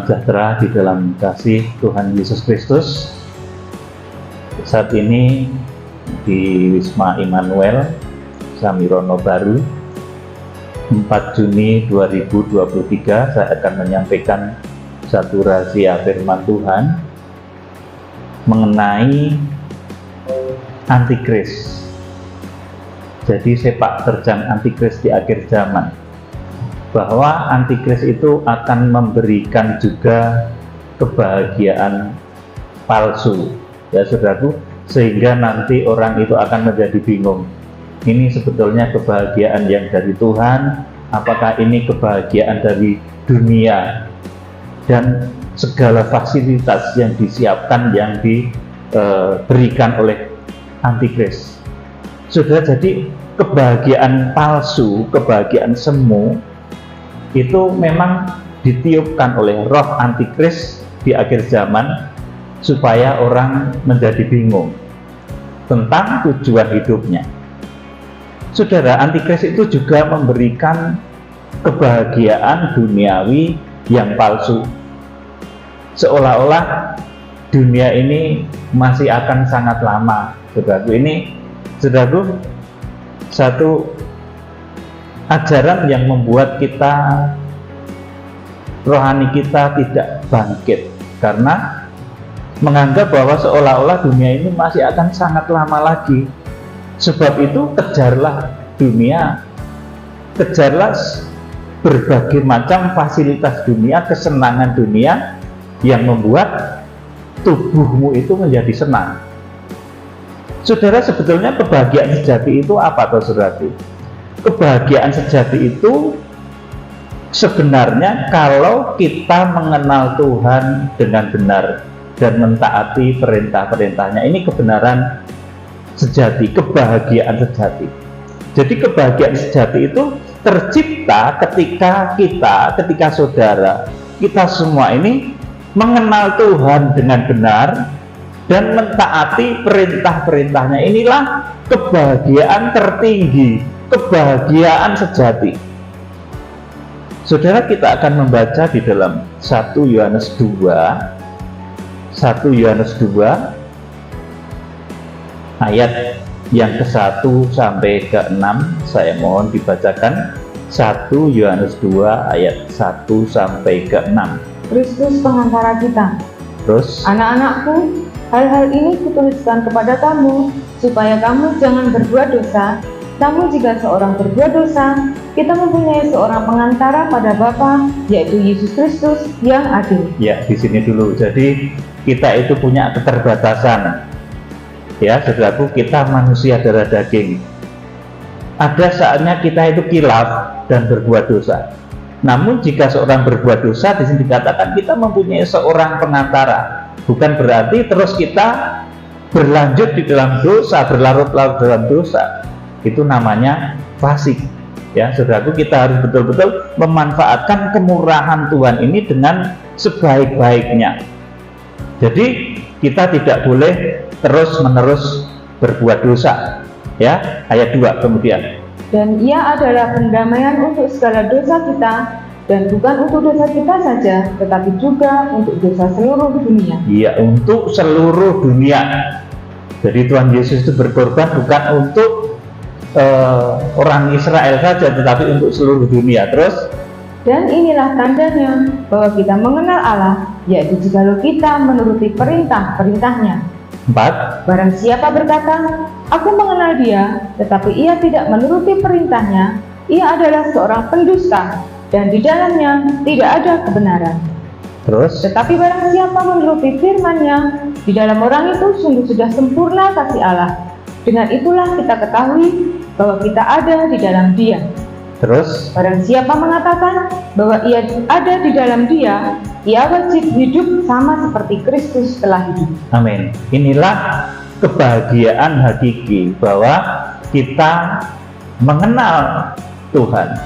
Salam sejahtera di dalam kasih Tuhan Yesus Kristus. Saat ini di Wisma Immanuel, Samirono Baru, 4 Juni 2023, saya akan menyampaikan satu rahasia firman Tuhan mengenai antikris. Jadi sepak terjang antikris di akhir zaman, bahwa antikris itu akan memberikan juga kebahagiaan palsu, ya saudaraku, sehingga nanti orang itu akan menjadi bingung, ini sebetulnya kebahagiaan yang dari Tuhan, apakah ini kebahagiaan dari dunia, dan segala fasilitas yang disiapkan, yang diberikan oleh antikris. Saudara, jadi kebahagiaan palsu, kebahagiaan semu itu memang ditiupkan oleh roh antikris di akhir zaman supaya orang menjadi bingung tentang tujuan hidupnya. Saudara, antikris itu juga memberikan kebahagiaan duniawi yang palsu, seolah-olah dunia ini masih akan sangat lama. Saudaraku, satu ajaran yang membuat kita, rohani kita tidak bangkit, karena menganggap bahwa seolah-olah dunia ini masih akan sangat lama lagi. Sebab itu kejarlah dunia, kejarlah berbagai macam fasilitas dunia, kesenangan dunia yang membuat tubuhmu itu menjadi senang. Saudara, sebetulnya kebahagiaan sejati itu apa, saudaraku? Kebahagiaan sejati itu sebenarnya kalau kita mengenal Tuhan dengan benar dan mentaati perintah-perintahnya. Ini kebenaran sejati, kebahagiaan sejati. Jadi kebahagiaan sejati itu tercipta ketika saudara, kita semua ini mengenal Tuhan dengan benar dan mentaati perintah-perintahnya. Inilah kebahagiaan tertinggi, kebahagiaan sejati. Saudara, kita akan membaca di dalam 1 Yohanes 2 ayat yang ke-1 sampai ke-6. Saya mohon dibacakan 1 Yohanes 2 ayat 1 sampai ke-6. Kristus pengantara kita. Terus, anak-anakku, hal-hal ini kutuliskan kepada kamu supaya kamu jangan berbuat dosa. Namun jika seorang berbuat dosa, kita mempunyai seorang pengantara pada Bapa, yaitu Yesus Kristus yang adil. Ya, di sini dulu. Jadi kita itu punya keterbatasan. Ya, saudaraku, kita manusia darah daging. Ada saatnya kita itu kilaf dan berbuat dosa. Namun jika seorang berbuat dosa, di sini dikatakan kita mempunyai seorang pengantara. Bukan berarti terus kita berlanjut di dalam dosa, berlarut-larut dalam dosa. Itu namanya fasik. Ya, saudaraku, kita harus betul-betul memanfaatkan kemurahan Tuhan ini dengan sebaik-baiknya. Jadi kita tidak boleh terus-menerus berbuat dosa. Ya, ayat 2 kemudian. Dan ia adalah pendamaian untuk segala dosa kita, dan bukan untuk dosa kita saja, tetapi juga untuk dosa seluruh dunia. Iya, untuk seluruh dunia. Jadi Tuhan Yesus itu berkorban bukan untuk orang Israel saja, tetapi untuk seluruh dunia. Terus, dan inilah tandanya bahwa kita mengenal Allah, yaitu jikalau kita menuruti perintah-perintahnya. 4. Barang siapa berkata, aku mengenal dia, tetapi ia tidak menuruti perintahnya, ia adalah seorang pendusta, dan di dalamnya tidak ada kebenaran. Terus, Tetapi barang siapa menuruti firman-Nya, di dalam orang itu sungguh sudah sempurna kasih Allah. Dengan itulah kita ketahui bahwa kita ada di dalam Dia. terus, Barang siapa mengatakan bahwa ia ada di dalam Dia, ia wajib hidup sama seperti Kristus telah hidup. amin. Inilah kebahagiaan hakiki, bahwa kita mengenal Tuhan,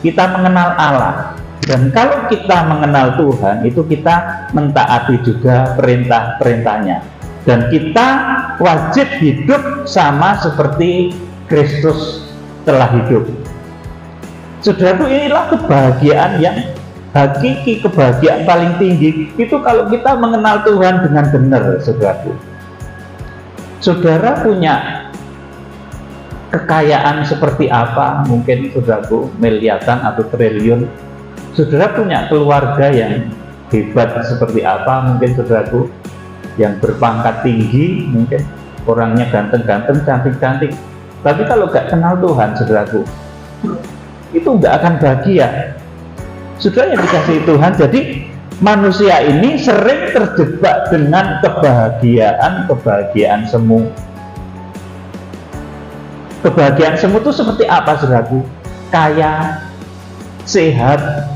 kita mengenal Allah. Dan kalau kita mengenal Tuhan, itu kita mentaati juga perintah-perintahnya. Dan kita wajib hidup sama seperti Kristus telah hidup. Saudaraku, inilah kebahagiaan yang hakiki, kebahagiaan paling tinggi itu kalau kita mengenal Tuhan dengan benar, saudaraku. Saudara punya kekayaan seperti apa, mungkin saudaraku miliaran atau triliun. Saudara punya keluarga yang hebat seperti apa, mungkin saudaraku, yang berpangkat tinggi, mungkin orangnya ganteng-ganteng, cantik-cantik. Tapi kalau gak kenal Tuhan, saudaraku, itu gak akan bahagia. Saudara yang dikasihi Tuhan, jadi manusia ini sering terjebak dengan kebahagiaan semu. Kebahagiaan semu itu seperti apa, saudaraku? Kaya, sehat,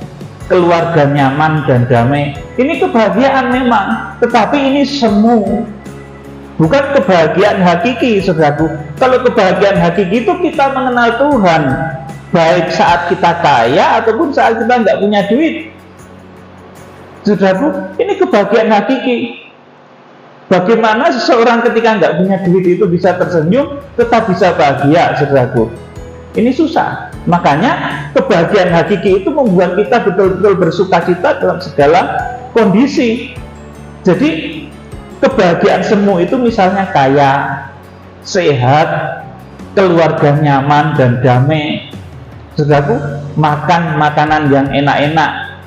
keluarga nyaman dan damai. Ini kebahagiaan memang, tetapi ini semu, bukan kebahagiaan hakiki, saudaraku. Kalau kebahagiaan hakiki itu kita mengenal Tuhan, baik saat kita kaya ataupun saat kita nggak punya duit. Saudaraku, ini kebahagiaan hakiki. Bagaimana seseorang ketika nggak punya duit itu bisa tersenyum, tetap bisa bahagia, saudaraku? Ini susah. Makanya kebahagiaan hakiki itu membuat kita betul-betul bersukacita dalam segala kondisi. Jadi kebahagiaan semu itu misalnya kaya, sehat, keluarga nyaman dan damai. Saudaraku, makan makanan yang enak-enak,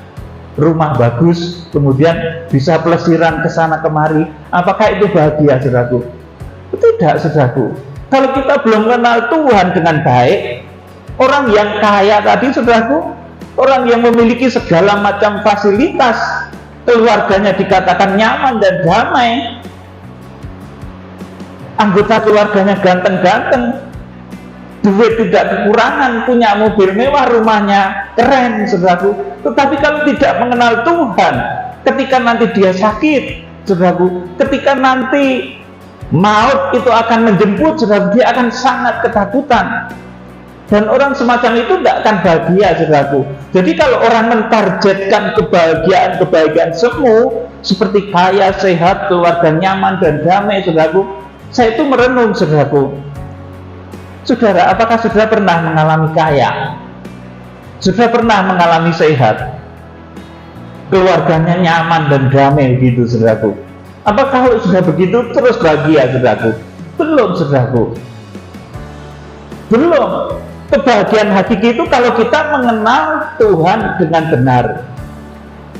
rumah bagus, kemudian bisa pelesiran ke sana kemari. Apakah itu bahagia, saudaraku? Tidak, saudaraku. Kalau kita belum kenal Tuhan dengan baik, orang yang kaya tadi, saudaraku, orang yang memiliki segala macam fasilitas, keluarganya dikatakan nyaman dan damai, anggota keluarganya ganteng-ganteng, duit tidak kekurangan, punya mobil mewah, rumahnya keren, saudaraku. Tetapi kalau tidak mengenal Tuhan, ketika nanti dia sakit, saudaraku, ketika nanti maut itu akan menjemput, saudaraku, dia akan sangat ketakutan. Dan orang semacam itu tidak akan bahagia, saudaraku. Jadi kalau orang mentargetkan kebahagiaan semu, seperti kaya, sehat, keluarga nyaman dan damai, saudaraku, saya itu merenung, saudaraku. Saudara, apakah saudara pernah mengalami kaya? Saudara pernah mengalami sehat? Keluarganya nyaman dan damai gitu, saudaraku? Apakah kalau sudah begitu terus bahagia, saudaraku? Belum, saudaraku. Belum. Kebahagiaan hakiki itu kalau kita mengenal Tuhan dengan benar.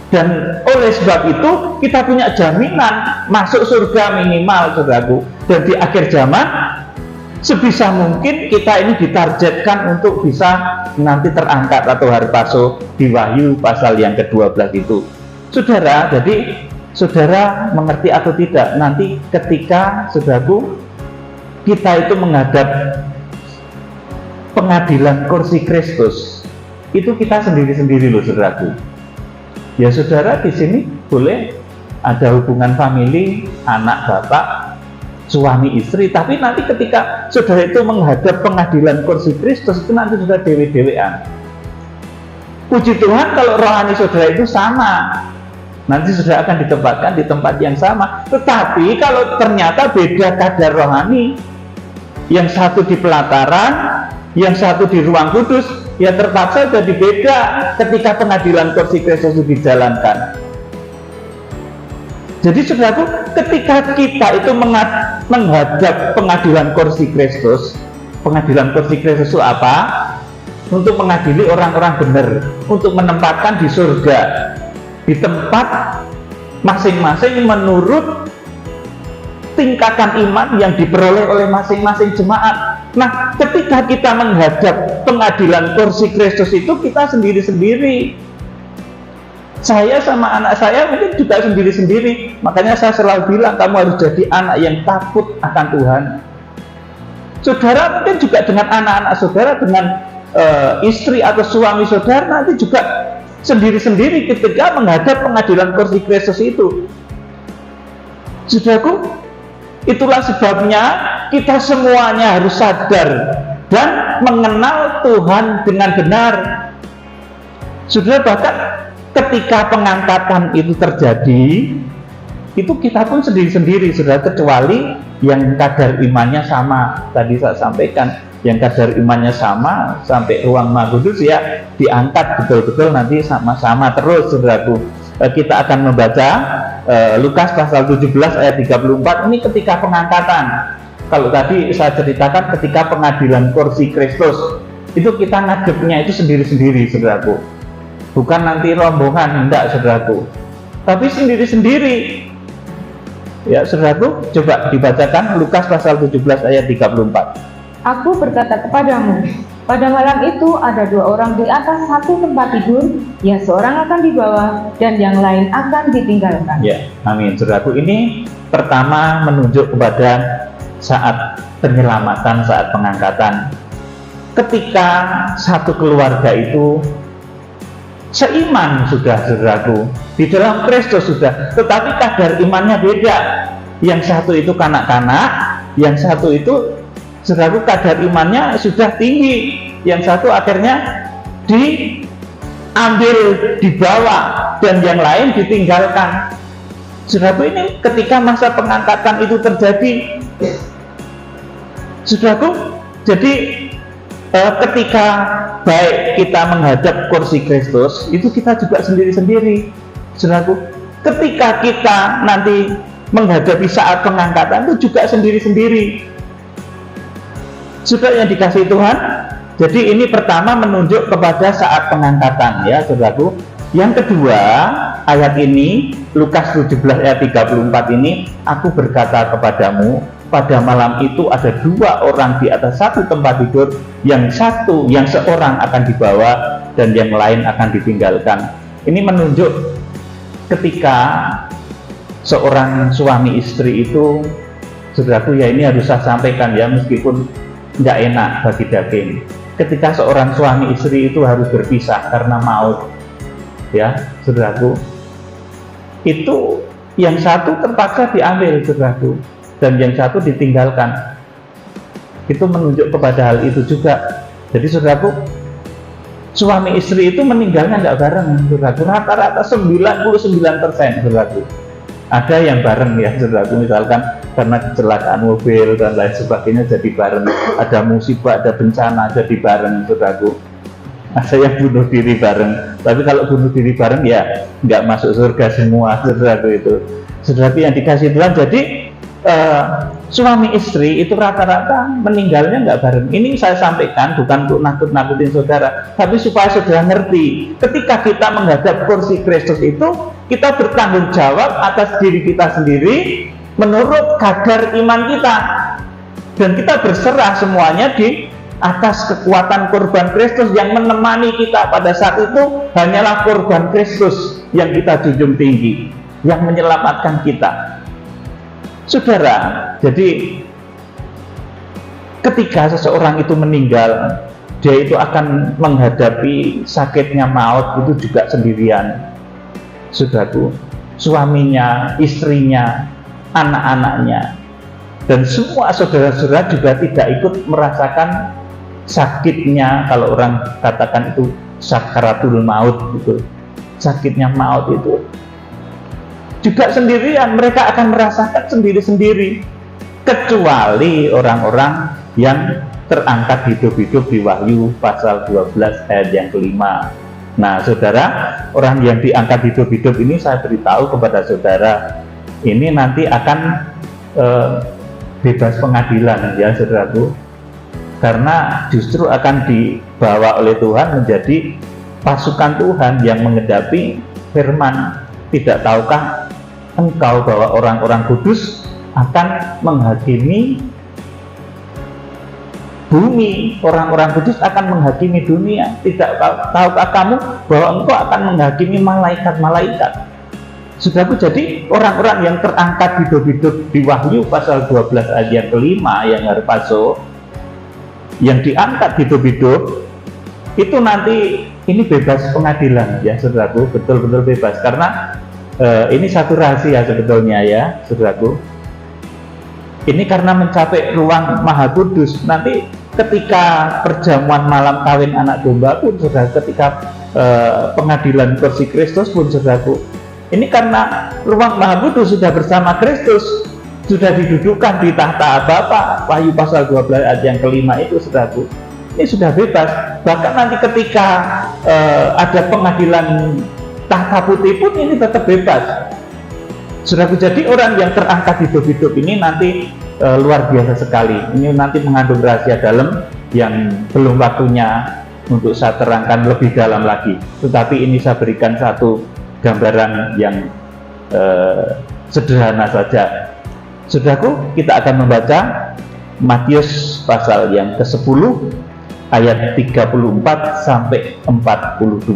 Dan oleh sebab itu kita punya jaminan masuk surga minimal, saudaraku. Dan di akhir zaman sebisa mungkin kita ini ditargetkan untuk bisa nanti terangkat atau harpaso di Wahyu pasal yang ke-12 itu. Saudara, jadi saudara mengerti atau tidak, nanti ketika, saudaraku, kita itu menghadap pengadilan kursi Kristus, itu kita sendiri-sendiri loh, saudaraku. Ya saudara, di sini boleh ada hubungan famili, anak, bapak, suami istri, tapi nanti ketika saudara itu menghadap pengadilan kursi Kristus, itu nanti sudah dewe-dewean. Puji Tuhan kalau rohani saudara itu sama, nanti saudara akan ditempatkan di tempat yang sama. Tetapi kalau ternyata beda kadar rohani, yang satu di pelataran, yang satu di ruang kudus, ya terpaksa jadi beda ketika pengadilan kursi Kristus itu dijalankan. Jadi saudaraku, ketika kita itu menghadap pengadilan kursi Kristus, pengadilan kursi Kristus itu apa? Untuk mengadili orang-orang benar, untuk menempatkan di surga, di tempat masing-masing menurut tingkatan iman yang diperoleh oleh masing-masing jemaat. Nah, ketika kita menghadap pengadilan kursi Kristus itu, kita sendiri-sendiri. Saya sama anak saya mungkin juga sendiri-sendiri. Makanya saya selalu bilang, kamu harus jadi anak yang takut akan Tuhan. Saudara mungkin juga dengan anak-anak saudara, dengan istri atau suami saudara, nanti juga sendiri-sendiri ketika menghadap pengadilan kursi Kristus itu. Saudaraku, itulah sebabnya kita semuanya harus sadar dan mengenal Tuhan dengan benar. Saudara, bahkan ketika pengangkatan itu terjadi, itu kita pun sendiri-sendiri, saudara, kecuali yang kadar imannya sama. Tadi saya sampaikan, yang kadar imannya sama sampai ruang Maha Kudus ya diangkat betul-betul nanti sama-sama terus, saudaraku. Kita akan membaca Lukas pasal 17 ayat 34. Ini ketika pengangkatan. Kalau tadi saya ceritakan ketika pengadilan kursi Kristus, itu kita ngadepnya itu sendiri-sendiri, saudaraku. Bukan nanti rombongan, enggak, saudaraku. Tapi sendiri-sendiri. Ya, saudaraku, coba dibacakan Lukas pasal 17 ayat 34. Aku berkata kepadamu, pada malam itu ada 2 orang di atas satu tempat tidur, yang seorang akan dibawa dan yang lain akan ditinggalkan. Ya, amin. Saudaraku, ini pertama menunjuk kepada saat penyelamatan, saat pengangkatan. Ketika satu keluarga itu seiman sudah, saudaraku, di dalam Kristus sudah, tetapi kadar imannya beda. Yang satu itu kanak-kanak, yang satu itu, saudaraku, kadar imannya sudah tinggi. Yang satu akhirnya diambil, dibawa, dan yang lain ditinggalkan. Saudaraku, ini ketika masa pengangkatan itu terjadi, saudaraku, jadi ketika baik kita menghadap kursi Kristus, itu kita juga sendiri-sendiri, saudaraku. Ketika kita nanti menghadapi saat pengangkatan itu juga sendiri-sendiri, saudara yang dikasihi Tuhan. Jadi ini pertama menunjuk kepada saat pengangkatan, ya, saudaraku. Yang kedua, ayat ini Lukas 17 ayat 34 ini, aku berkata kepadamu, pada malam itu ada 2 orang di atas satu tempat tidur, yang seorang akan dibawa dan yang lain akan ditinggalkan. Ini menunjuk ketika seorang suami istri itu, saudaraku, ya ini harus saya sampaikan ya, meskipun nggak enak bagi daging. Ketika seorang suami istri itu harus berpisah karena maut, ya, saudaraku, itu yang satu terpaksa diambil, saudaraku, dan yang satu ditinggalkan. Itu menunjuk kepada hal itu juga. Jadi, saudaraku, suami istri itu meninggalnya nggak bareng, saudaraku. Rata-rata 99%, saudaraku. Ada yang bareng, ya, saudaraku, misalkan karena kecelakaan mobil dan lain sebagainya jadi bareng. Ada musibah, ada bencana, jadi bareng, saudaraku. Ada yang bunuh diri bareng. Tapi kalau bunuh diri bareng ya nggak masuk surga semua, saudaraku itu. Saudaraku yang dikasih Tuhan, jadi suami istri itu rata-rata meninggalnya nggak bareng. Ini saya sampaikan bukan untuk nakut-nakutin saudara, tapi supaya saudara ngerti, ketika kita menghadap kursi Kristus itu, kita bertanggung jawab atas diri kita sendiri menurut kadar iman kita, dan kita berserah semuanya di atas kekuatan korban Kristus yang menemani kita pada saat itu. Hanyalah korban Kristus yang kita junjung tinggi, yang menyelamatkan kita. Saudara, jadi ketika seseorang itu meninggal, dia itu akan menghadapi sakitnya maut itu juga sendirian, saudaraku. Suaminya, istrinya, anak-anaknya, dan semua saudara-saudara juga tidak ikut merasakan sakitnya, kalau orang katakan itu sakaratul maut, gitu. Sakitnya maut itu juga sendirian, mereka akan merasakan sendiri-sendiri, kecuali orang-orang yang terangkat hidup-hidup di Wahyu pasal 12 ayat yang kelima. Nah, saudara, orang yang diangkat hidup-hidup ini saya beritahu kepada saudara, ini nanti akan bebas pengadilan, ya, saudaraku, karena justru akan dibawa oleh Tuhan menjadi pasukan Tuhan yang menghadapi firman. Tidak tahukah engkau bahwa orang-orang kudus akan menghakimi bumi? Orang-orang kudus akan menghakimi dunia. Tidak tahukah kamu bahwa engkau akan menghakimi malaikat-malaikat? Saudaraku, jadi orang-orang yang terangkat hidup-hidup di Wahyu pasal 12 ayat yang kelima, yang harpazo, yang diangkat hidup-hidup, itu nanti ini bebas pengadilan, ya, saudaraku, betul-betul bebas. Karena ini satu rahasia sebetulnya, ya, saudaraku. Ini karena mencapai ruang Maha Kudus. Nanti ketika perjamuan malam kawin anak domba pun, saudara, ketika pengadilan kursi Kristus pun, saudaraku, ini karena ruang Maha Kudus sudah bersama Kristus. sudah didudukkan di tahta Bapa. Wahyu pasal 12 ayat yang kelima itu, saudaraku, ini sudah bebas. Bahkan nanti ketika ada pengadilan tahta putih pun ini tetap bebas, saudaraku. Jadi orang yang terangkat hidup-hidup ini nanti luar biasa sekali. Ini nanti mengandung rahasia dalam yang belum waktunya untuk saya terangkan lebih dalam lagi. Tetapi ini saya berikan satu gambaran yang sederhana saja. Saudaraku, kita akan membaca Matius pasal yang ke-10 ayat 34 sampai 42.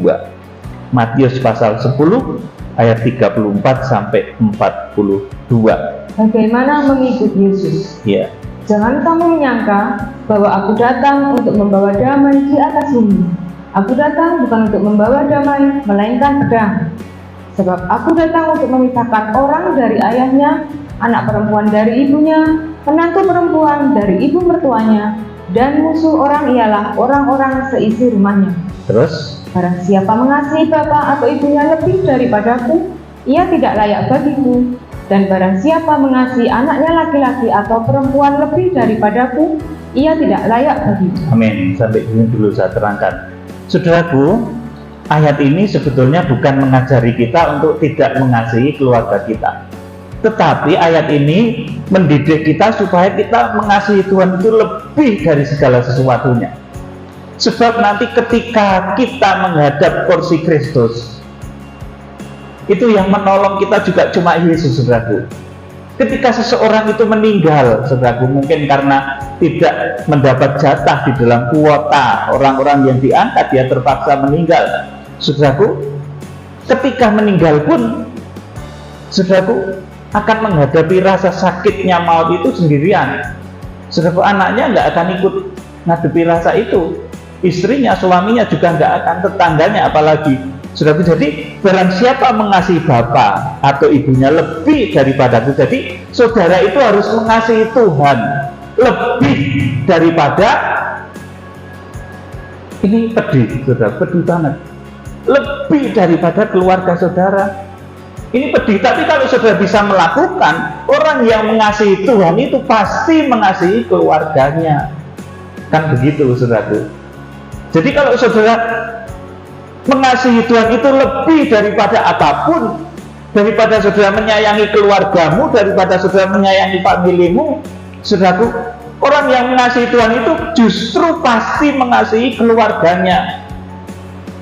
Matius pasal 10 ayat 34 sampai 42. Bagaimana mengikut Yesus? Ya. Jangan kamu menyangka bahwa aku datang untuk membawa damai di atas bumi. Aku datang bukan untuk membawa damai, melainkan pedang. Sebab aku datang untuk memisahkan orang dari ayahnya, anak perempuan dari ibunya, menantu perempuan dari ibu mertuanya, dan musuh orang ialah orang-orang seisi rumahnya. Terus, barang siapa mengasihi bapa atau ibunya lebih daripadaku, ia tidak layak bagiku. Dan barang siapa mengasihi anaknya laki-laki atau perempuan lebih daripadaku, ia tidak layak bagiku. Amin. Sampai sini dulu saya terangkan. Saudaraku, ayat ini sebetulnya bukan mengajari kita untuk tidak mengasihi keluarga kita, tetapi ayat ini mendidik kita supaya kita mengasihi Tuhan itu lebih dari segala sesuatunya. Sebab nanti ketika kita menghadap kursi Kristus, itu yang menolong kita juga cuma Yesus, saudaraku. Ketika seseorang itu meninggal, saudaraku, mungkin karena tidak mendapat jatah di dalam kuota orang-orang yang diangkat, dia terpaksa meninggal, saudaraku. Ketika meninggal pun, saudaraku, akan menghadapi rasa sakitnya maut itu sendirian. Saudaraku, anaknya nggak akan ikut menghadapi rasa itu, istrinya, suaminya juga nggak akan, tetangganya apalagi. Saudaraku, jadi barang siapa mengasihi bapa atau ibunya lebih daripadaku, jadi saudara itu harus mengasihi Tuhan lebih daripada, ini pedih, saudara, pedih banget, lebih daripada keluarga saudara. Ini pedih, tapi kalau saudara bisa melakukan, orang yang mengasihi Tuhan itu pasti mengasihi keluarganya. Kan begitu, saudaraku. Jadi kalau saudara mengasihi Tuhan itu lebih daripada apapun, daripada saudara menyayangi keluargamu, daripada saudara menyayangi familimu, saudaraku, orang yang mengasihi Tuhan itu justru pasti mengasihi keluarganya.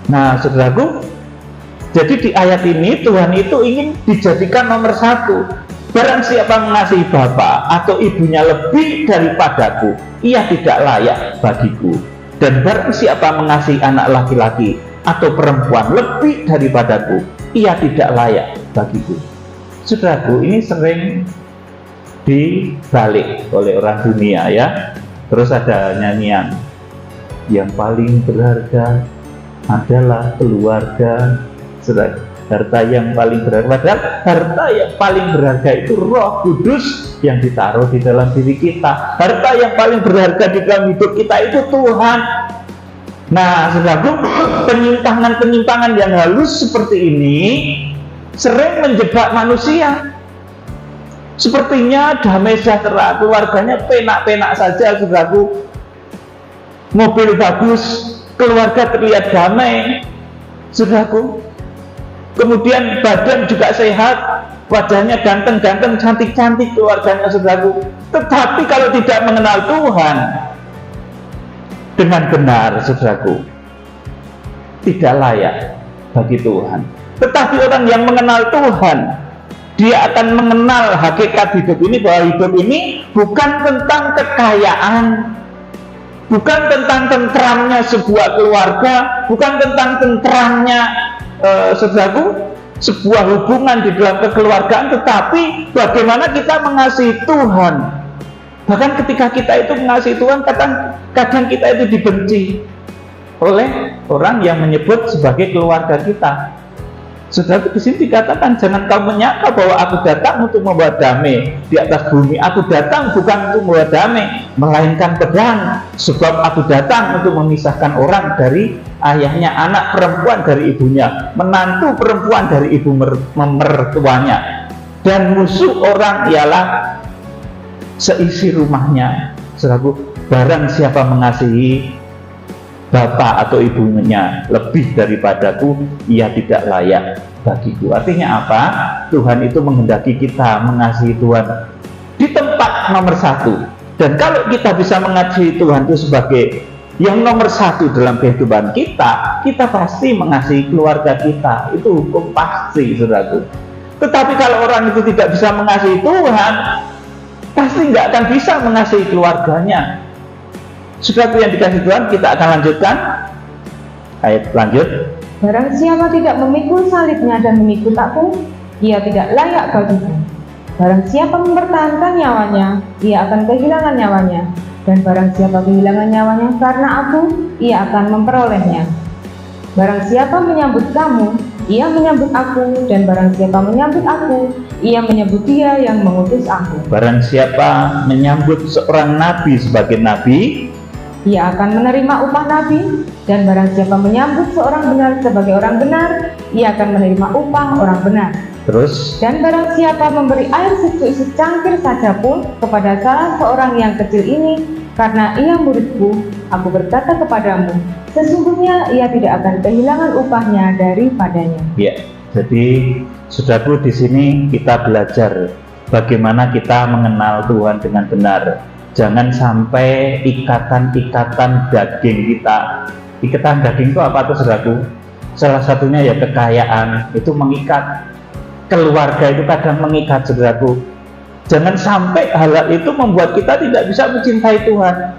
Nah, saudaraku, jadi di ayat ini Tuhan itu ingin dijadikan nomor satu. Barang siapa mengasihi bapa atau ibunya lebih daripadaku, ia tidak layak bagiku. Dan barang siapa mengasihi anak laki-laki atau perempuan lebih daripadaku, ia tidak layak bagiku. Saudaraku, ini sering dibalik oleh orang dunia, ya. Terus ada nyanyian, yang paling berharga adalah keluarga. Saudara, harta yang paling berharga, padahal harta yang paling berharga itu Roh Kudus yang ditaruh di dalam diri kita. Harta yang paling berharga di dalam hidup kita itu Tuhan. Nah, saudaraku, penyimpangan-penyimpangan yang halus seperti ini sering menjebak manusia. Sepertinya damai sejahtera, keluarganya penak-penak saja, saudaraku. Mobil bagus, keluarga terlihat damai, saudaraku. Kemudian badan juga sehat, wajahnya ganteng-ganteng, cantik-cantik keluarganya, saudaraku. Tetapi kalau tidak mengenal Tuhan dengan benar, saudaraku, tidak layak bagi Tuhan. Tetapi orang yang mengenal Tuhan, dia akan mengenal hakikat hidup ini, bahwa hidup ini bukan tentang kekayaan, bukan tentang tentramnya sebuah keluarga, bukan tentang tentramnya saudaraku, sebuah hubungan di dalam kekeluargaan, tetapi bagaimana kita mengasihi Tuhan. Bahkan ketika kita itu mengasihi Tuhan, kadang kita itu dibenci oleh orang yang menyebut sebagai keluarga kita. Saudara, di sini dikatakan, jangan kamu menyangka bahwa aku datang untuk membawa damai di atas bumi. Aku datang bukan untuk membawa damai, melainkan pedang. Sebab aku datang untuk memisahkan orang dari ayahnya, anak perempuan dari ibunya, menantu perempuan dari ibu mertuanya, dan musuh orang ialah seisi rumahnya. Saudaraku, barang siapa mengasihi bapak atau ibunya lebih daripadaku, ia tidak layak bagiku. Artinya apa? Tuhan itu menghendaki kita mengasihi Tuhan di tempat nomor satu. Dan kalau kita bisa mengasihi Tuhan itu sebagai yang nomor satu dalam kehidupan kita, kita pasti mengasihi keluarga kita. Itu hukum pasti, saudaraku. Tetapi kalau orang itu tidak bisa mengasihi Tuhan, pasti nggak akan bisa mengasihi keluarganya. Saudaraku yang dikasihi Tuhan, kita akan lanjutkan ayat lanjut. Barang siapa tidak memikul salibnya dan mengikut aku, ia tidak layak bagiku. Barang siapa mempertahankan nyawanya, ia akan kehilangan nyawanya. Dan barang siapa kehilangan nyawanya karena aku, ia akan memperolehnya. Barang siapa menyambut kamu, ia menyambut aku. Dan barang siapa menyambut aku, ia menyambut dia yang mengutus aku. Barang siapa menyambut seorang nabi sebagai nabi, ia akan menerima upah nabi. Dan barang siapa menyambut seorang benar sebagai orang benar, ia akan menerima upah orang benar. Terus, dan barang siapa memberi air sejuk secangkir saja pun kepada salah seorang yang kecil ini, karena ia muridku, aku berkata kepadamu, sesungguhnya ia tidak akan kehilangan upahnya daripadanya. Ya, jadi saudaraku, di sini kita belajar bagaimana kita mengenal Tuhan dengan benar. Jangan sampai ikatan-ikatan daging kita. Ikatan daging itu apa tuh, saudaraku? Salah satunya ya kekayaan, itu mengikat. Keluarga itu kadang mengikat, saudaraku. Jangan sampai hal itu membuat kita tidak bisa mencintai Tuhan.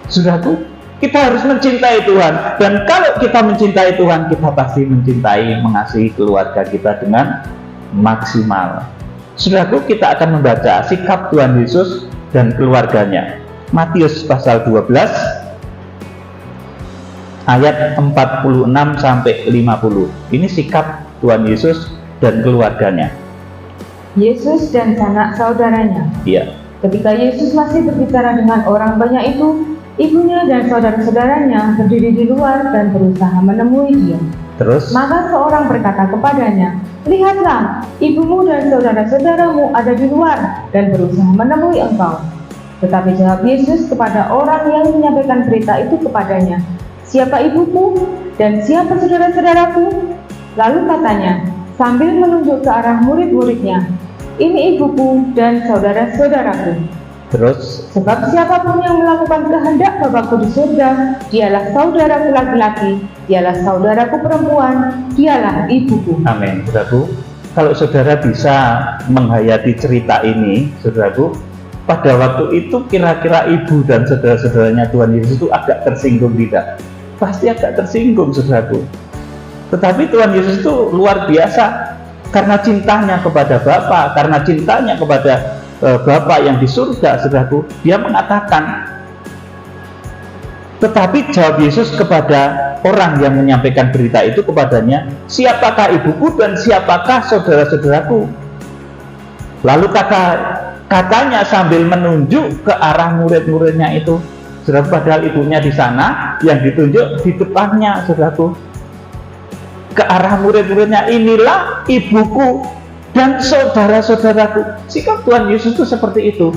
Saudaraku, kita harus mencintai Tuhan. Dan kalau kita mencintai Tuhan, kita pasti mencintai, mengasihi keluarga kita dengan maksimal. Saudaraku, kita akan membaca sikap Tuhan Yesus dan keluarganya. Matius pasal 12 ayat 46 sampai 50. Ini sikap Tuhan Yesus dan keluarganya. Yesus dan sanak saudaranya. Iya. Ketika Yesus masih berbicara dengan orang banyak itu, ibunya dan saudara-saudaranya berdiri di luar dan berusaha menemui dia. Terus? Maka seorang berkata kepadanya, lihatlah, ibumu dan saudara-saudaramu ada di luar dan berusaha menemui engkau. Tetapi jawab Yesus kepada orang yang menyampaikan berita itu kepadanya, siapa ibuku dan siapa saudara-saudaraku? Lalu katanya, sambil menunjuk ke arah murid-muridnya, ini ibuku dan saudara-saudaraku. Terus? Sebab siapapun yang melakukan kehendak Bapakku di surga, dialah saudaraku laki-laki, dialah saudaraku perempuan, dialah ibuku. Amin, saudaraku. Kalau saudara bisa menghayati cerita ini, saudaraku, pada waktu itu kira-kira ibu dan saudara-saudaranya Tuhan Yesus itu agak tersinggung tidak? Pasti agak tersinggung, saudaraku. Tetapi Tuhan Yesus itu luar biasa karena cintanya kepada Bapa, karena cintanya kepada Bapa yang di surga, saudaraku. Dia mengatakan, tetapi jawab Yesus kepada orang yang menyampaikan berita itu kepadanya, siapakah ibuku dan siapakah saudara-saudaraku? Lalu katanya sambil menunjuk ke arah murid-muridnya itu, saudaraku, padahal ibunya di sana, yang ditunjuk di depannya, saudaraku. Ke arah murid-muridnya, inilah ibuku dan saudara-saudaraku. Sikap Tuhan Yesus itu seperti itu,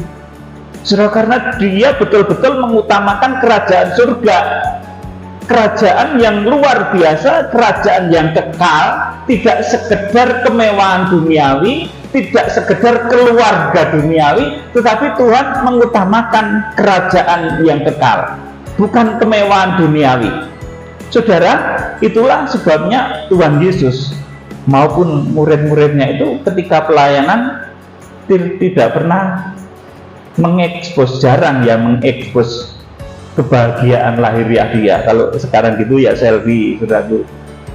saudara, karena dia betul-betul mengutamakan kerajaan surga, kerajaan yang luar biasa, kerajaan yang kekal, tidak sekedar kemewahan duniawi, tidak sekedar keluarga duniawi, tetapi Tuhan mengutamakan kerajaan yang kekal, bukan kemewahan duniawi. Saudara, itulah sebabnya Tuhan Yesus maupun murid-muridnya itu ketika pelayanan tidak pernah mengekspos, jarang ya mengekspos kebahagiaan lahiriah dia. Kalau sekarang gitu ya selfie, saudaraku,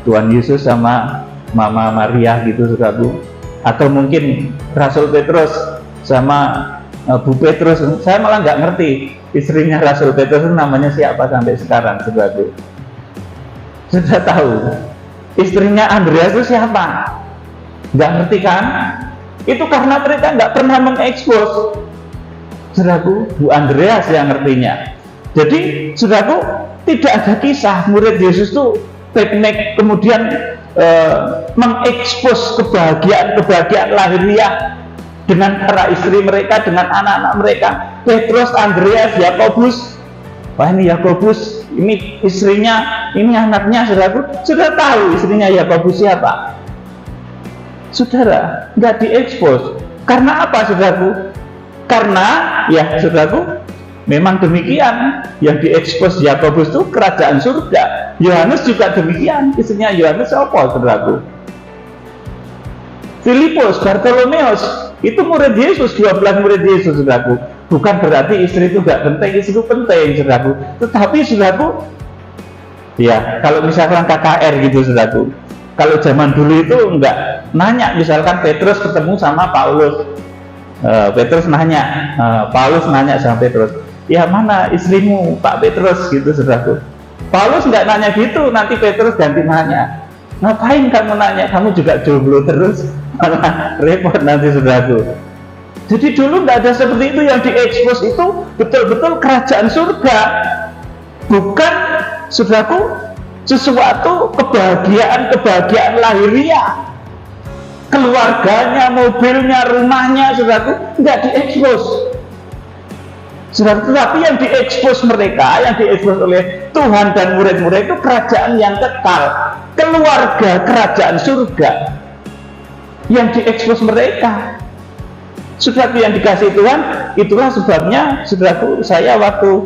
Tuhan Yesus sama Mama Maria gitu, saudaraku. Atau mungkin Rasul Petrus sama Bu Petrus. Saya malah nggak ngerti istrinya Rasul Petrus namanya siapa sampai sekarang, saudaraku. Sudah tahu istrinya Andreas itu siapa? Nggak ngerti kan? Itu karena mereka nggak pernah mengekspos, saudaraku, Bu Andreas yang ngertinya. Jadi, saudaraku, tidak ada kisah murid Yesus itu piknik kemudian mengekspos kebahagiaan lahiriah dengan para istri mereka, dengan anak-anak mereka, Petrus, Andreas, Yakobus. Wah, ini Yakobus, ini istrinya, ini anaknya, saudaraku. Sudah tahu istrinya Yakobus siapa? Saudara, nggak diekspos. Karena apa, saudaraku? Karena, ya saudaraku, memang demikian. Yang diekspos Yakobus itu kerajaan surga. Yohanes juga demikian. Istrinya Yohanes apa, saudaraku? Filipus, Bartolomeus, itu murid Yesus, 12 murid Yesus, saudaraku. Bukan berarti istri itu gak penting, istri itu penting, saudaraku. Tetapi, saudaraku, ya kalau misalkan KKR gitu, saudaraku, kalau zaman dulu itu enggak nanya, misalkan Petrus ketemu sama Paulus, Petrus nanya, Paulus nanya sama Petrus, ya mana istrimu Pak Petrus, gitu, saudaraku. Paulus enggak nanya gitu, nanti Petrus ganti nanya, ngapain kamu nanya, kamu juga jomblo terus, malah repot nanti, saudaraku. Jadi dulu nggak ada seperti itu. Yang diekspos itu betul-betul kerajaan surga, bukan, saudaraku, sesuatu kebahagiaan lahiriah, keluarganya, mobilnya, rumahnya, saudaraku, nggak diekspos, saudaraku. Tetapi yang diekspos mereka, yang diekspos oleh Tuhan dan murid-murid itu kerajaan yang kekal, keluarga kerajaan surga yang diekspos mereka. Saudaraku yang dikasih Tuhan, itulah sebabnya, saudaraku, saya waktu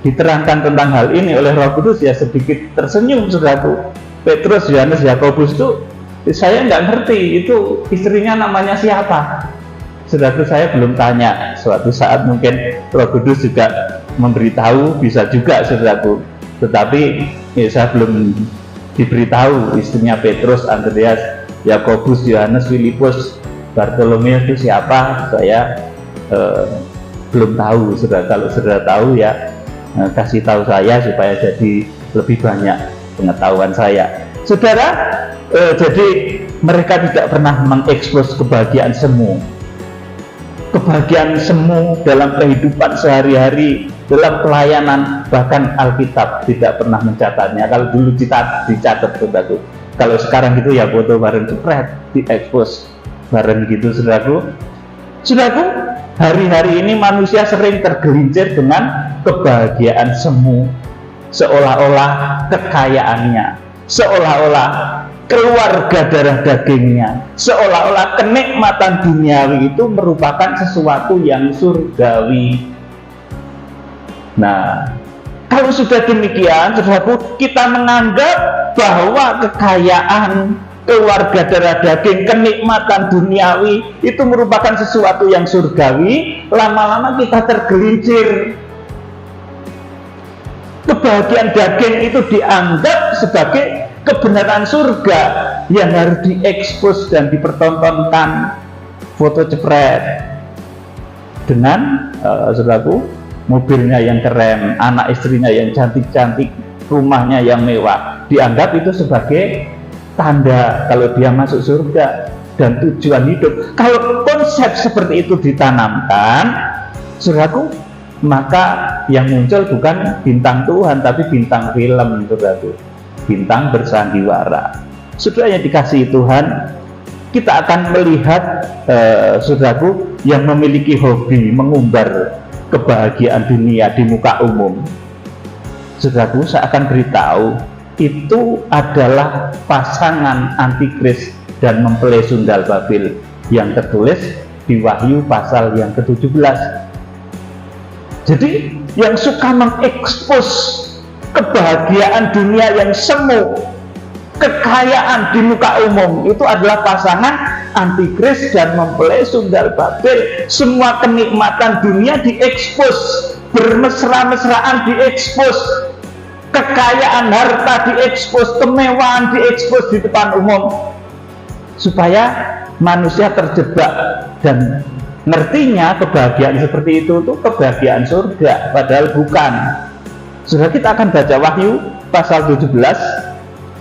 diterangkan tentang hal ini oleh Roh Kudus ya sedikit tersenyum, saudaraku. Petrus, Yohanes, Yakobus itu saya nggak ngerti itu istrinya namanya siapa. Saudaraku, saya belum tanya. Suatu saat mungkin Roh Kudus juga memberitahu, bisa juga, saudaraku. Tetapi ya, saya belum diberitahu istrinya Petrus, Andreas, Yakobus, Yohanes, Filipus, Bartolomeus itu siapa, saya belum tahu, saudara. Kalau saudara tahu ya kasih tahu saya supaya jadi lebih banyak pengetahuan saya, saudara. Jadi mereka tidak pernah mengekspos kebahagiaan semu dalam kehidupan sehari-hari, dalam pelayanan. Bahkan Alkitab tidak pernah mencatatnya. Kalau dulu dicatat, saudaraku. Kalau sekarang gitu ya foto bareng jepret, diekspos bareng gitu, saudaraku. Saudaraku, hari-hari ini manusia sering tergelincir dengan kebahagiaan semu, seolah-olah kekayaannya, seolah-olah keluarga darah dagingnya, seolah-olah kenikmatan duniawi itu merupakan sesuatu yang surgawi. Nah, kalau sudah demikian, saudaraku, kita menganggap bahwa kekayaan, keluarga darah daging, kenikmatan duniawi itu merupakan sesuatu yang surgawi. Lama-lama kita tergelincir. Kebahagiaan daging itu dianggap sebagai kebenaran surga yang harus diekspos dan dipertontonkan. Foto jepret dengan saudaraku, mobilnya yang keren, anak istrinya yang cantik-cantik, rumahnya yang mewah, dianggap itu sebagai tanda kalau dia masuk surga dan tujuan hidup. Kalau konsep seperti itu ditanamkan, saudaraku, maka yang muncul bukan bintang Tuhan tapi bintang film, saudaraku, bintang bersandiwara. Saudara yang dikasihi Tuhan, kita akan melihat saudaraku yang memiliki hobi mengumbar kebahagiaan dunia di muka umum. Saudaraku, saya akan beritahu, itu adalah pasangan antikris dan mempelai sundal Babil yang tertulis di Wahyu pasal yang ke-17. Jadi yang suka mengekspos kebahagiaan dunia yang semu, kekayaan di muka umum, itu adalah pasangan antikris dan mempelai sundal Babel. Semua kenikmatan dunia diekspos, bermesra-mesraan diekspos, kekayaan harta diekspos, kemewahan diekspos di depan umum, supaya manusia terjebak dan ngertinya kebahagiaan seperti itu tuh kebahagiaan surga, padahal bukan. Sudah kita akan baca Wahyu pasal 17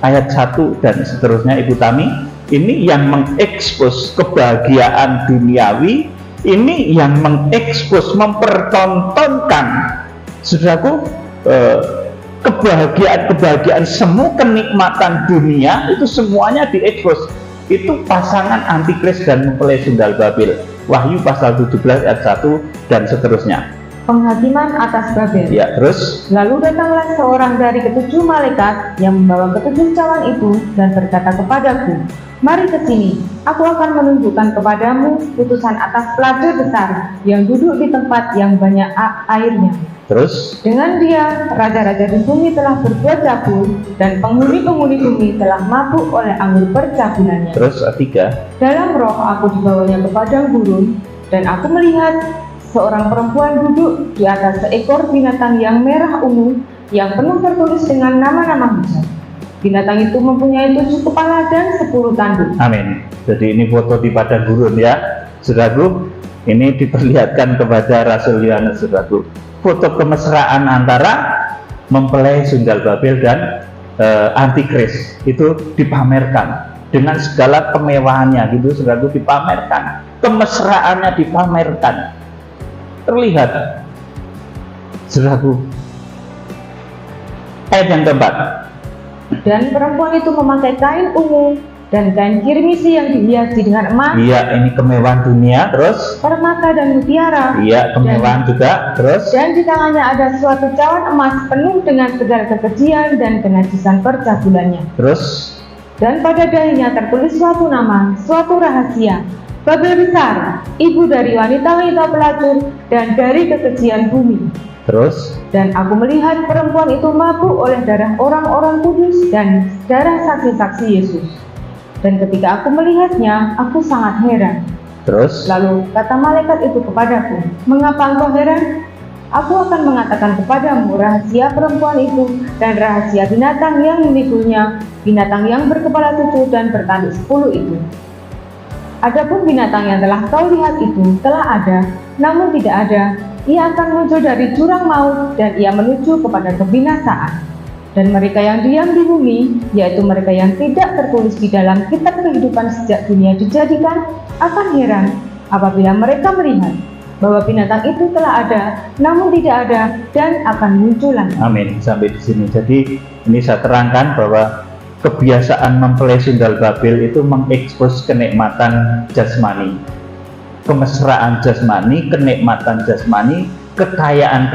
ayat 1 dan seterusnya, Ibu Tami. Ini yang mengekspos kebahagiaan duniawi, ini yang mengekspos, mempertontonkan, saudaraku, kebahagiaan semu kenikmatan dunia itu semuanya diekspos. itu pasangan antikris dan mempelai sundal Babel. Wahyu pasal 17 ayat 1 dan seterusnya. Penghakiman atas Babel. Ya, terus Lalu datanglah seorang dari ketujuh malaikat yang membawa ketujuh cawan itu dan berkata kepadaku, "Mari ke sini, aku akan menunjukkan kepadamu putusan atas pelacur besar yang duduk di tempat yang banyak airnya. Terus Dengan dia, raja-raja di bumi telah berbuat cabul, dan penghuni-penghuni bumi telah mabuk oleh anggur percabulannya." Terus ketiga. Dalam roh aku dibawanya ke padang gurun, dan aku melihat seorang perempuan duduk di atas seekor binatang yang merah ungu, yang penuh tertulis dengan nama-nama hujat. Binatang itu mempunyai 7 kepala dan 10 tanduk. Amin. Jadi ini foto di padang gurun ya, saudaraku. Ini diperlihatkan kepada Rasul Yohanes, saudaraku. Foto kemesraan antara mempelai sundal Babel dan antikris itu dipamerkan dengan segala kemewahannya, gitu, saudaraku, dipamerkan. Kemesraannya dipamerkan. Terlihat, saudaraku. Ayat yang keempat. Dan perempuan itu memakai kain ungu dan kain kirmisi yang dihiasi dengan emas, Iya, ini kemewahan dunia. Terus permata dan mutiara. iya, kemewahan juga. Terus Dan di tangannya ada suatu cawan emas penuh dengan segala kekejian dan kenajisan percabulannya. terus Dan pada dahinya tertulis suatu nama, suatu rahasia, Babel besar, ibu dari wanita-wanita pelacur dan dari kekejian bumi. terus Dan aku melihat perempuan itu mabuk oleh darah orang-orang kudus dan darah saksi-saksi Yesus. Dan ketika aku melihatnya, aku sangat heran. terus Lalu kata malaikat itu kepadaku, "Mengapa engkau heran? Aku akan mengatakan kepadamu rahasia perempuan itu dan rahasia binatang yang memikulnya, binatang yang berkepala 7 dan bertanduk 10 itu. Adapun binatang yang telah kau lihat itu telah ada, namun tidak ada. Ia akan muncul dari jurang maut dan ia menuju kepada kebinasaan. Dan mereka yang diam di bumi, yaitu mereka yang tidak tertulis di dalam kitab kehidupan sejak dunia dijadikan, akan heran apabila mereka melihat bahwa binatang itu telah ada, namun tidak ada, dan akan muncul lagi." Amin. Sampai di sini. Jadi ini saya terangkan bahwa kebiasaan mempelai sundal Babel itu mengekspos kenikmatan jasmani, kemesraan jasmani, kenikmatan jasmani, kekayaan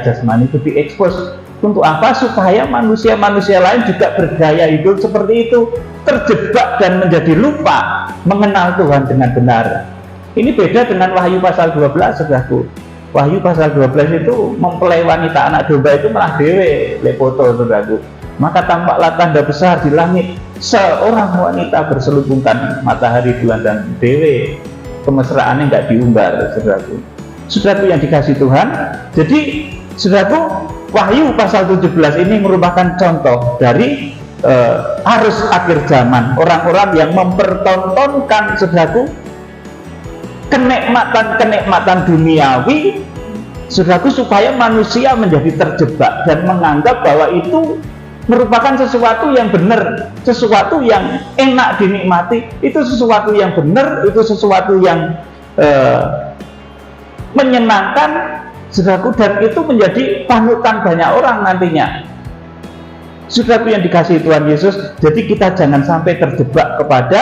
jasmani itu diekspos. Untuk apa? Supaya manusia-manusia lain juga bergaya hidup seperti itu, terjebak dan menjadi lupa mengenal Tuhan dengan benar. Ini beda dengan Wahyu pasal 12, saudaraku. Wahyu pasal 12 itu mempelai wanita anak domba itu malah dewe, lepoto, saudaraku. Maka tampaklah tanda besar di langit, seorang wanita berselubungkan matahari, bulan, dan dewe. Kemesraannya nggak diumbar, saudaraku. Saudaraku yang dikasih Tuhan. Jadi, saudaraku, Wahyu pasal 17 ini merupakan contoh dari arus akhir zaman. Orang-orang yang mempertontonkan, saudaraku, kenikmatan duniawi, saudaraku, supaya manusia menjadi terjebak dan menganggap bahwa itu merupakan sesuatu yang benar, sesuatu yang enak dinikmati, itu sesuatu yang benar, itu sesuatu yang menyenangkan, saudaraku, dan itu menjadi panutan banyak orang nantinya. Saudaraku yang dikasihi Tuhan Yesus, jadi kita jangan sampai terjebak kepada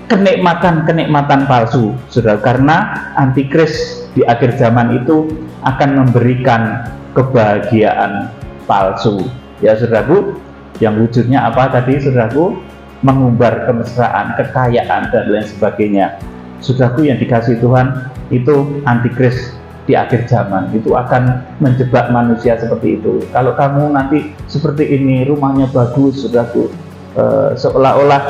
kenikmatan palsu, saudara, karena antikris di akhir zaman itu akan memberikan kebahagiaan palsu, ya saudaraku, yang wujudnya apa tadi, saudaraku? Mengumbar kemesraan, kekayaan, dan lain sebagainya. Saudaraku yang dikasihi Tuhan, itu antikris di akhir zaman itu akan menjebak manusia seperti itu. Kalau kamu nanti seperti ini, rumahnya bagus, saudaraku, seolah-olah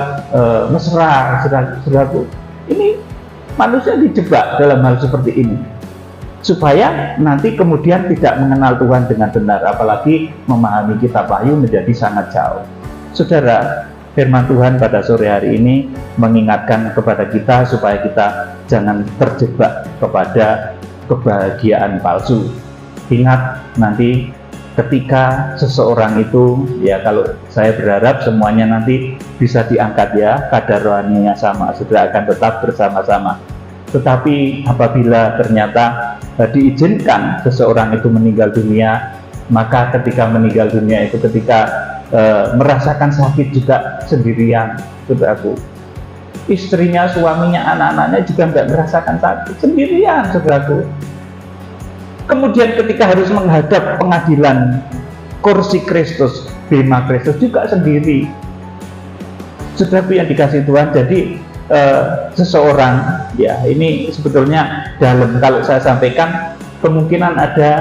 mesra, saudaraku, ini manusia dijebak dalam hal seperti ini, supaya nanti kemudian tidak mengenal Tuhan dengan benar, apalagi memahami kitab Wahyu menjadi sangat jauh. Saudara, firman Tuhan pada sore hari ini mengingatkan kepada kita supaya kita jangan terjebak kepada kebahagiaan palsu. Ingat, nanti ketika seseorang itu, ya, kalau saya berharap semuanya nanti bisa diangkat, ya, kadar rohaninya sama, sudah akan tetap bersama-sama. Tetapi apabila ternyata diizinkan seseorang itu meninggal dunia, maka ketika meninggal dunia itu, ketika merasakan sakit juga sendirian, saudaraku. Istrinya, suaminya, anak-anaknya juga nggak merasakan sakit, sendirian, saudaraku. Kemudian ketika harus menghadap pengadilan kursi Kristus, bema Kristus juga sendiri, saudaraku yang dikasih Tuhan. Jadi seseorang, ya ini sebetulnya dalam, kalau saya sampaikan kemungkinan ada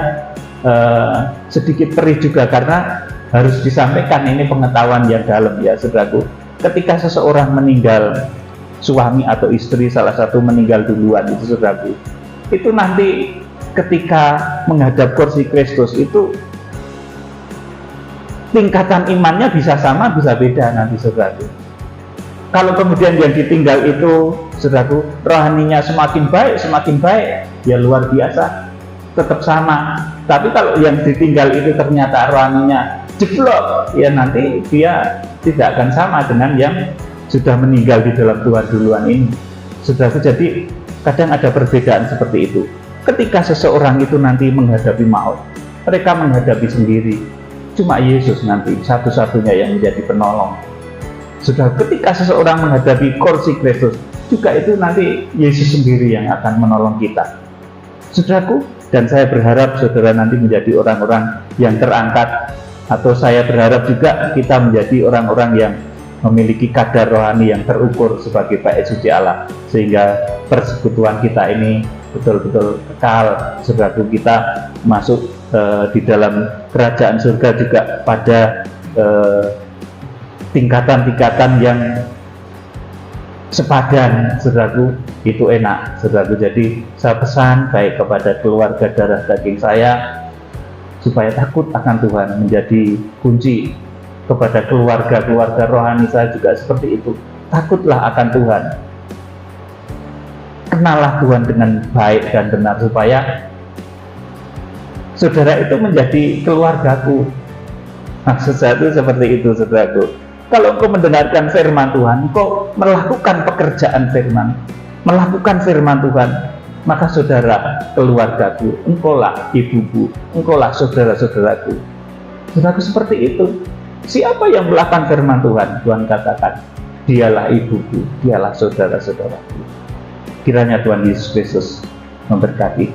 sedikit perih juga, karena harus disampaikan ini pengetahuan yang dalam, ya saudaraku. Ketika seseorang meninggal, suami atau istri salah satu meninggal duluan, itu saudaraku, itu nanti ketika menghadap kursi Kristus itu tingkatan imannya bisa sama, bisa beda nanti, saudaraku. Kalau kemudian yang ditinggal itu, saudaraku, rohaninya semakin baik, ya luar biasa, tetap sama. Tapi kalau yang ditinggal itu ternyata rohaninya jeblok, ya nanti dia tidak akan sama dengan yang sudah meninggal di dalam Tuhan duluan ini, saudaraku. Jadi kadang ada perbedaan seperti itu. Ketika seseorang itu nanti menghadapi maut, mereka menghadapi sendiri, cuma Yesus nanti satu-satunya yang menjadi penolong. Sudah, ketika seseorang menghadapi kursi Kristus, juga itu nanti Yesus sendiri yang akan menolong kita, saudaraku. Dan saya berharap saudara nanti menjadi orang-orang yang terangkat, atau saya berharap juga kita menjadi orang-orang yang memiliki kadar rohani yang terukur sebagai bait suci Allah, sehingga persekutuan kita ini betul-betul kekal, saudaraku. Kita masuk di dalam kerajaan surga juga pada tingkatan-tingkatan yang sepadan, saudaraku. Itu enak, saudaraku. Jadi saya pesan baik kepada keluarga darah daging saya, supaya takut akan Tuhan menjadi kunci. Kepada keluarga rohani saya juga seperti itu, takutlah akan Tuhan, kenallah Tuhan dengan baik dan benar, supaya saudara itu menjadi keluargaku. Maksud saya itu seperti itu, saudaraku. Kalau engkau mendengarkan firman Tuhan, engkau melakukan pekerjaan firman, melakukan firman Tuhan, maka saudara keluargaku, engkaulah ibuku, engkaulah saudara-saudaraku. Saudaraku, seperti itu. Siapa yang melakukan firman Tuhan? Tuhan katakan, dialah ibuku, dialah saudara-saudaraku. Kiranya Tuhan Yesus Kristus memberkati.